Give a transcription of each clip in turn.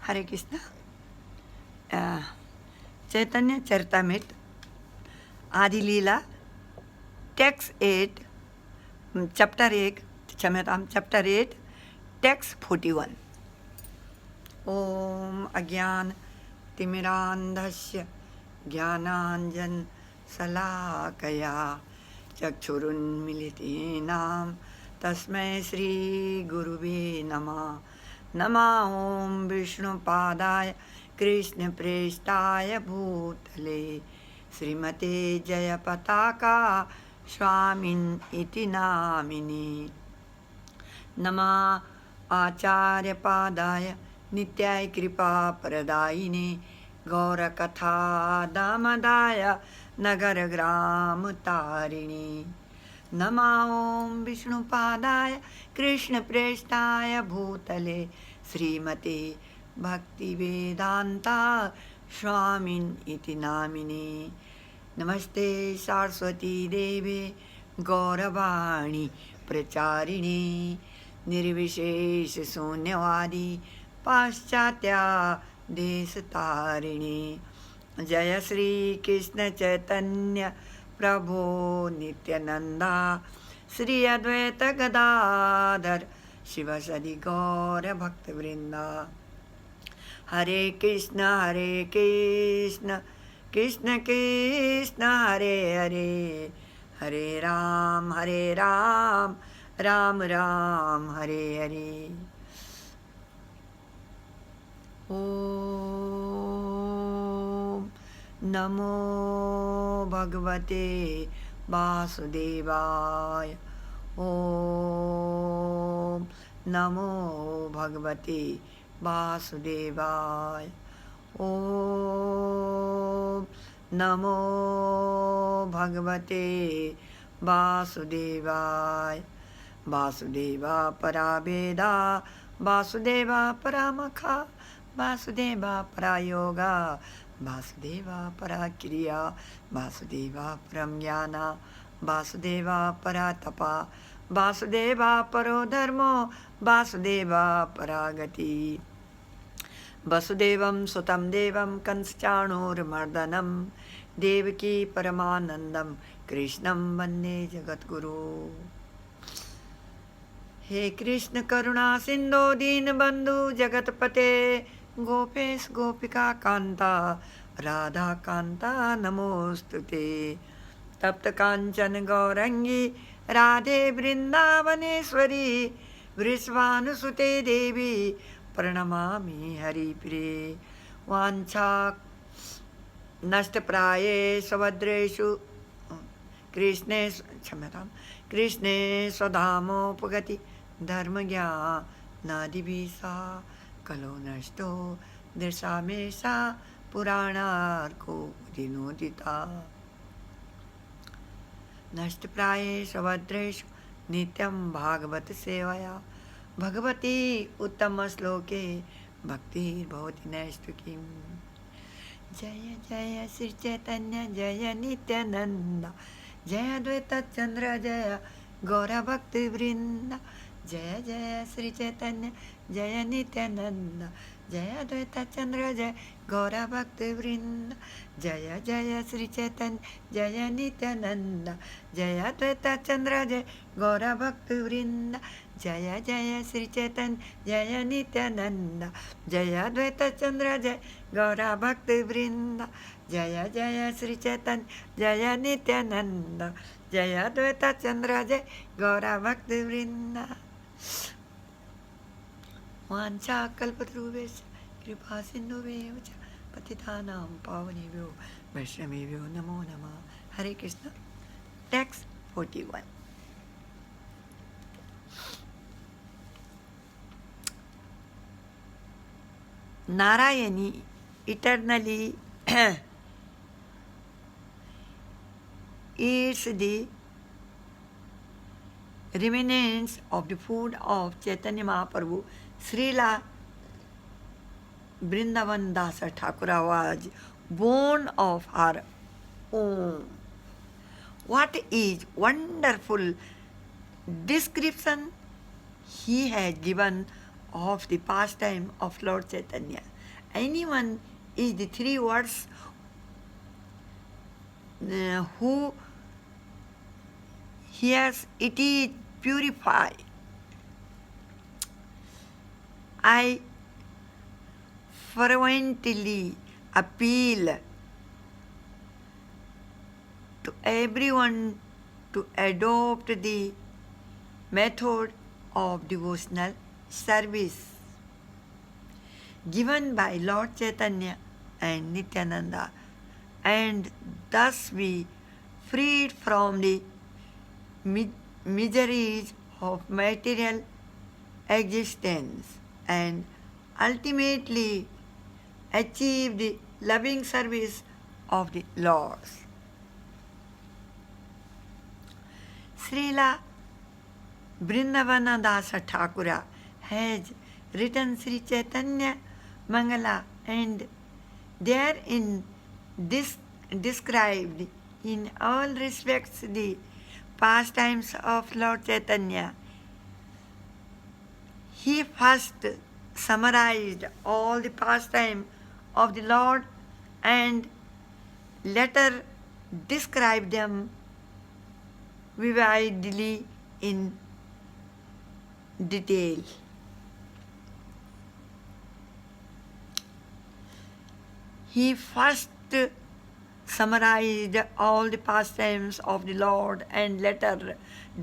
हरे कृष्ण। चैतन्य चरितमृत आदि लीला text 8 chapter 1 क्षम्यताम chapter 8 text 41। ओम अज्ञान तिमिरान्धस्य ज्ञानाञ्जन शलाकया चक्षुरुन्मीलितेन तस्मै श्री गुरुवे नमः। नमः ओं विष्णुपादाय कृष्णप्रेष्ठाय भूतले श्रीमते जयपताका स्वामिन् इति नामिने। नमः आचार्यपादाय नित्याय कृपाप्रदायिने गौरकथा दामदाय नगरग्रामतारिणे। नमः ओं विष्णुपादाय कृष्णप्रेष्ठाय भूतले श्रीमते भक्तिवेदान्ता स्वामिन् इति नामिने। नमस्ते सरस्वती देवे गौरवाणी प्रचारिणे निर्विशेष शून्यवादी पाश्चात्या देशतारिणे। जय श्री कृष्ण चैतन्य प्रभो नित्यानंदा श्री अद्वैत गदाधर शिवसदि गौर भक्तवृंदा। हरे कृष्ण कृष्ण कृष्ण हरे हरे हरे राम राम राम हरे हरे। ओम नमो भगवते वासुदेवाय। ओम नमो भगवते वासुदेवाय। ओम नमो भगवते वासुदेवाय। वासुदेवा परा वेदा वासुदेवा परामखा वासुदेवा परा योगा वासुदेवा परा क्रिया वासुदेवा परम ज्ञाना वासुदेवा परा तपा वासुदेवा परो धर्मो वासुदेवा परा गति। वसुदेवं सुतं देवं कंसचाणूरमर्दनं देवकी परमानंदं कृष्णं वन्दे जगद्गुरु। हे कृष्ण करुणा सिंधु दीनबंधु जगतपते गोपेश गोपिका कांता राधा कांता नमोस्तुते। तप्त कांचन गौरंगी राधे वृंदावनेश्वरी वृषभानुसुते देवी प्रणमामि हरिप्रिये। वाञ्छा नष्टप्राये स्वभद्रेषु कृष्णे क्षम्यतां कृष्णे स्वधामोपगति धर्मज्ञानादिभिः कलो नष्टो दृशामेषा पुराणार्को विनोदिता। नष्टप्राये स्वभद्रेषु नित्यं भागवत सेवया भगवती उत्तम श्लोके भक्तिर्भवति नैष्ठिकीम्। जय जय श्री चैतन्य जय नित्यानंद जय अद्वैत चंद्र जय गौर भक्ति वृंद। जय जय श्री चैतन्य जय नित्यानंद जय अद्वैत चंद्र जय गौर भक्ति वृंद। जय जय श्री चैतन्य जय नित्यानंद जय अद्वैत चंद्र जय गौर भक्ति वृंद। जय जय श्री चैतन्य जय नित्यानंद जय अद्वैत चंद्र जय गौर भक्ति वृंद। जय जय श्री चैतन्य जय नित्यानंद जय अद्वैत चंद्र जय गौर भक्ति वृंद। वाञ्छा कल्पतरुभ्यश्च कृपा सिन्धुभ्येव च पतितानां पावनेभ्यो वैष्णवेभ्यो नमो नमः। हरे Krishna. Text 41। Narayani eternally eats the remnants of the food of Chaitanya Mahaprabhu. Srila Vrindavan Dasa Thakura was born of her own. What is wonderful description he has given of the pastime of Lord Chaitanya. anyone is the three words who hears it is purified. I fervently appeal to everyone to adopt the method of devotional service given by Lord Chaitanya and Nityananda, and thus be freed from the miseries of material existence and ultimately achieve the loving service of the Lord. Srila Vrindavana Dasa Thakura has written Sri Chaitanya Mangala, and therein described in all respects the pastimes of Lord Chaitanya. He first summarized all the pastimes of the Lord and later described them vividly in detail. He first summarized all the pastimes of the Lord and later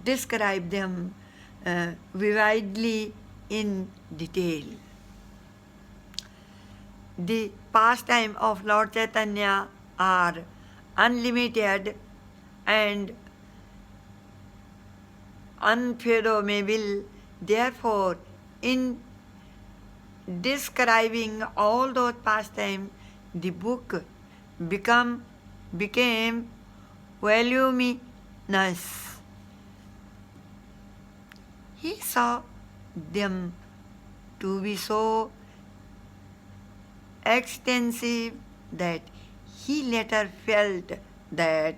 described them vividly in detail. The pastime of Lord Chaitanya are unlimited and unfathomable. Therefore, in describing all those pastimes, the book became voluminous. He saw them to be so extensive that he later felt that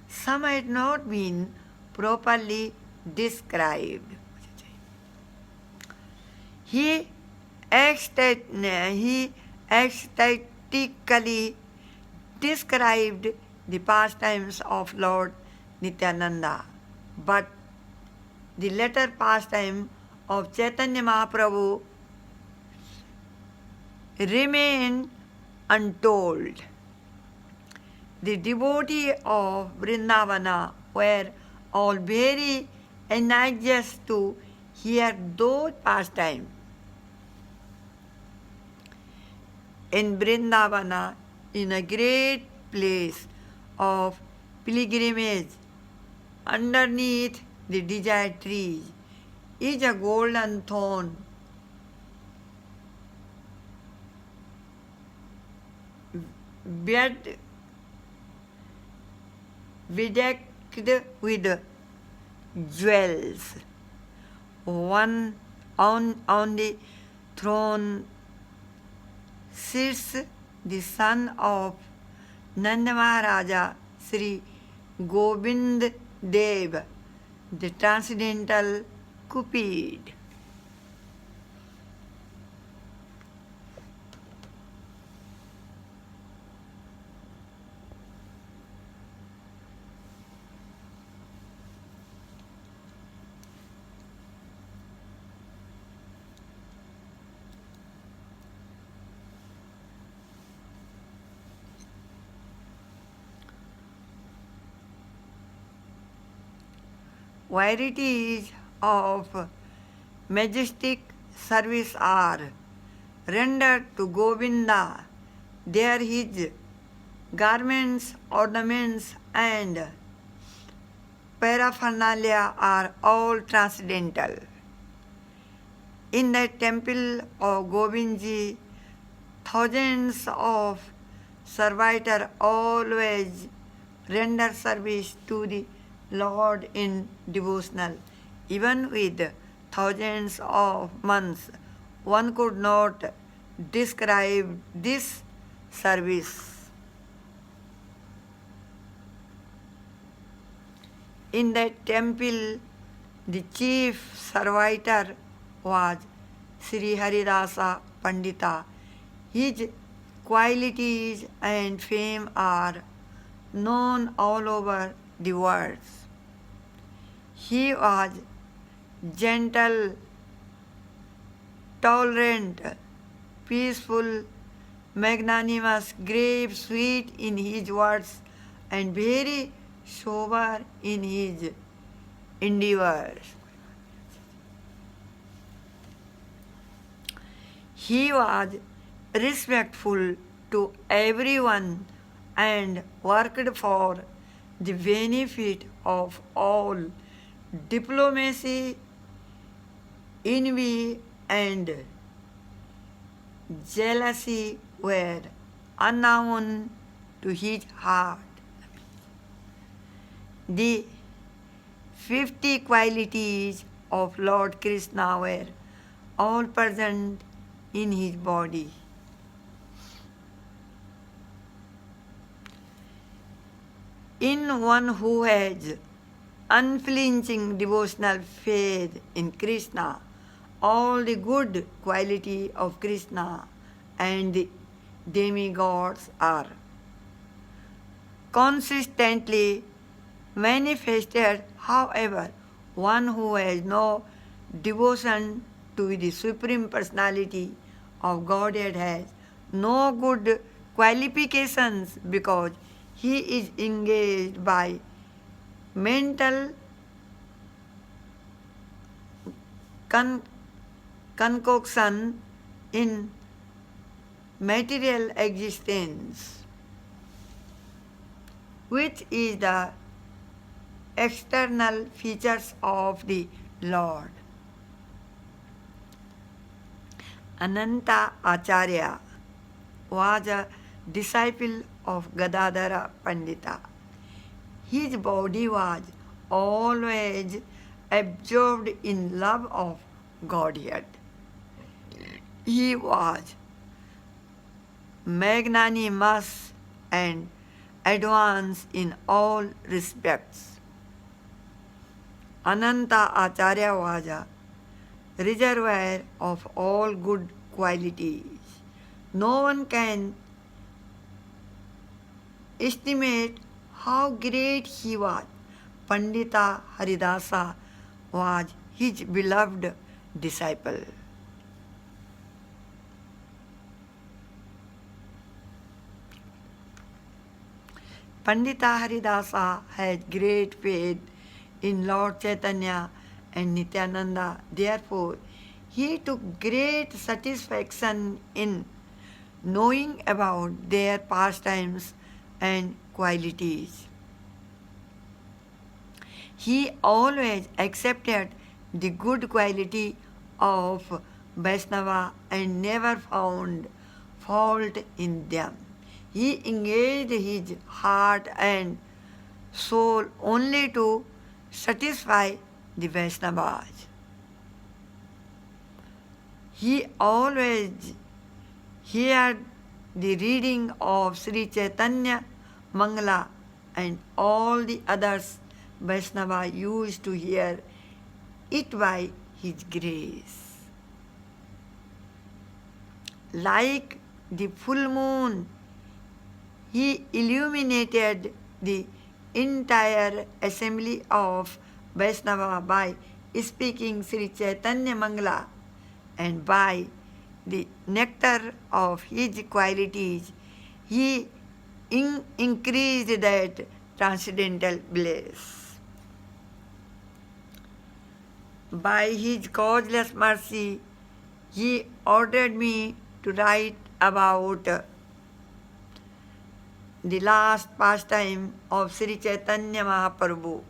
some had not been properly described. He ecstatically described the pastimes of Lord Nityananda, but the later pastime of Chaitanya Mahaprabhu remain untold. The devotees of Vrindavana were all very anxious to hear those pastimes. In Vrindavana, in a great place of pilgrimage, underneath the desire trees, is a golden throne bedecked with jewels. One on the throne sits the son of Nanda Maharaja, Sri Govind Dev, the transcendental Cupid. Varieties of majestic service are rendered to Govinda. There his garments, ornaments, and paraphernalia are all transcendental. In the temple of Govindji, thousands of servitors always render service to the Lord in devotional. Even with thousands of months, one could not describe this service. In that temple, the chief servitor was Sri Haridasa Pandita. His qualities and fame are known all over the world. He was gentle, tolerant, peaceful, magnanimous, grave, sweet in his words, and very sober in his endeavors. He was respectful to everyone and worked for the benefit of all. Diplomacy, envy, and jealousy were unknown to his heart. The 50 qualities of Lord Krishna were all present in his body. In one who has unflinching devotional faith in Krishna, all the good quality of Krishna and the demigods are consistently manifested. However, one who has no devotion to the Supreme Personality of Godhead has no good qualifications because he is engaged by mental concoction in material existence, which is the external features of the Lord. Ananta Acharya was a disciple of Gadadhara Pandita. His body was always absorbed in love of Godhead. He was magnanimous and advanced in all respects. Ananta Acharya was a reservoir of all good qualities. No one can estimate how great he was. Pandita Haridasa was his beloved disciple. Pandita Haridasa had great faith in Lord Chaitanya and Nityananda. Therefore, he took great satisfaction in knowing about their pastimes and qualities. He always accepted the good quality of Vaishnava and never found fault in them. He engaged his heart and soul only to satisfy the Vaishnavas. He always heard the reading of Sri Chaitanya Mangala and all the others Vaishnava used to hear it by his grace. Like the full moon, he illuminated the entire assembly of Vaishnava by speaking Sri Chaitanya Mangala, and by the nectar of his qualities, he increased that transcendental bliss. By his causeless mercy, he ordered me to write about the last pastime of Sri Chaitanya Mahaprabhu.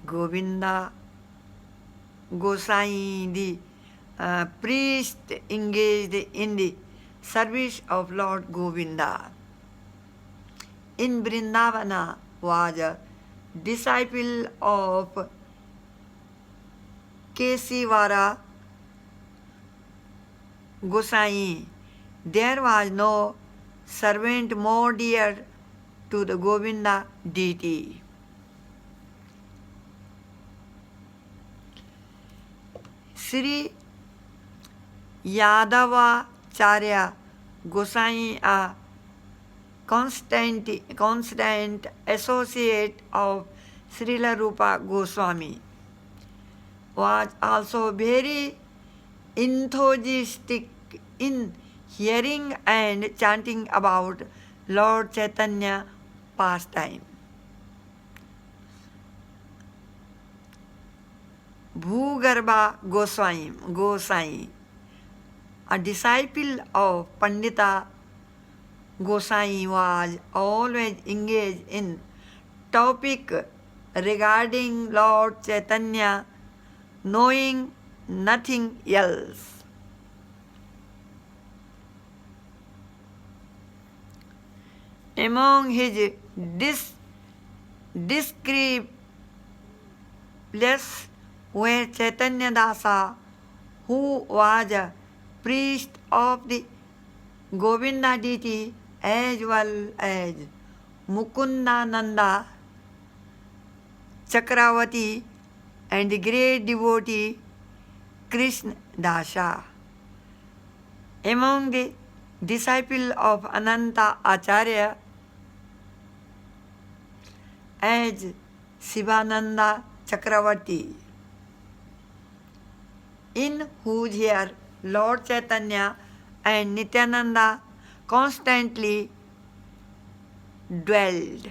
Govinda Gosai, the priest engaged in the service of Lord Govinda in Vrindavana, was a disciple of Kesivara Gosai. There was no servant more dear to the Govinda deity. Sri Yadavacharya Gosai, a constant associate of Srila Rupa Goswami, was also very enthusiastic in hearing and chanting about Lord Chaitanya pastime. Bhugarba Gosai, a disciple of Pandita Gosai, was always engaged in topic regarding Lord Chaitanya, knowing nothing else. Among his disciples were Chaitanya Dasa, who was a priest of the Govinda deity, as well as Mukundananda Chakravati and the great devotee Krishna Dasa. Among the disciples of Ananta Acharya, as Sivananda Chakravarti, in whose ear Lord Chaitanya and Nityananda constantly dwelled.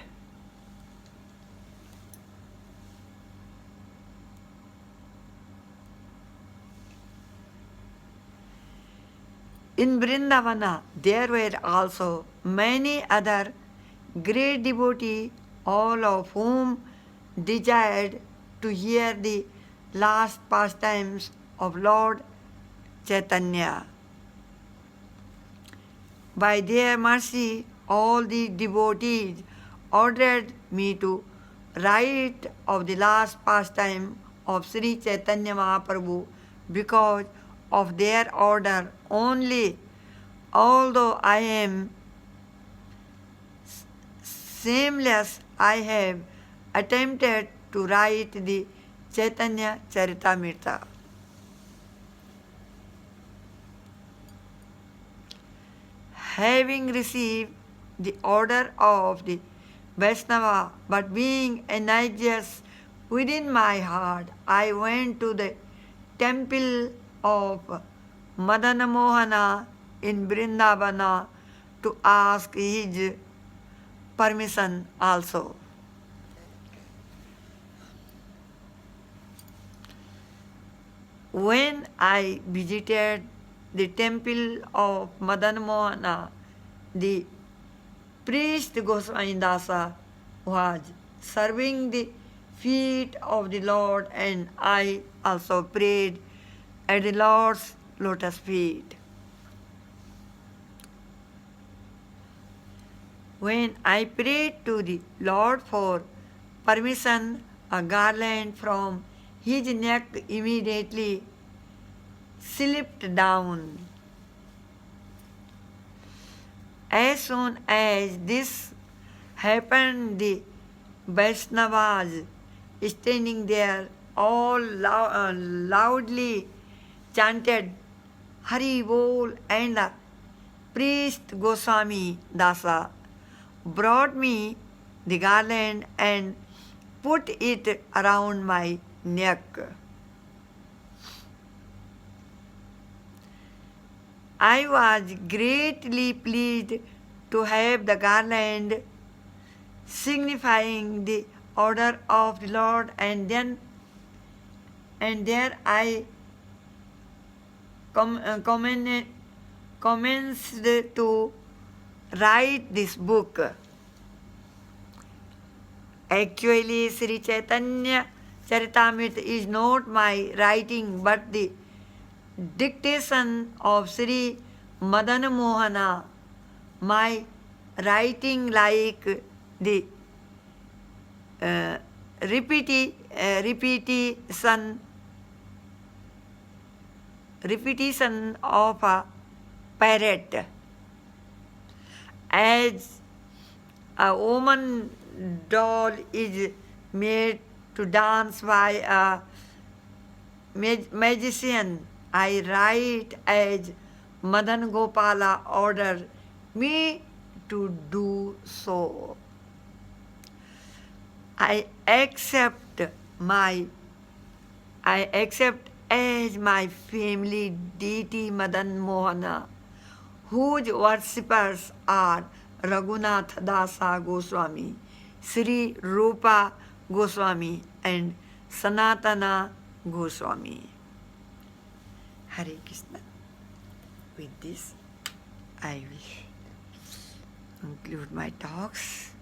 In Vrindavana, there were also many other great devotees, all of whom desired to hear the last pastimes of Lord Chaitanya. By their mercy, all the devotees ordered me to write of the last pastime of Sri Chaitanya Mahaprabhu. Because of their order only, although I am shameless, I have attempted to write the Chaitanya Charitamrita. Having received the order of the Vaishnava, but being anxious within my heart, I went to the temple of Madana Mohana in Vrindavana to ask his permission also. When I visited the temple of Madan Mohana, the priest Goswami Dasa was serving the feet of the Lord, and I also prayed at the Lord's lotus feet. When I prayed to the Lord for permission, a garland from his neck immediately slipped down. As soon as this happened, the Vaishnavas standing there all loudly chanted Hari Bol, and the priest Goswami Dasa brought me the garland and put it around my neck. I was greatly pleased to have the garland signifying the order of the Lord, and there I commenced to write this book. Actually, Sri Chaitanya Charitamrita is not my writing, but the dictation of Sri Madana Mohana, my writing like the repetition of a parrot. As a woman doll is made to dance by a magician, I write as Madan Gopala ordered me to do so. I accept my I accept as my family deity Madan Mohana, whose worshippers are Raghunath Dasa Goswami, Sri Rupa Goswami, and Sanatana Goswami. Hare Krishna. With this, I will conclude my talks.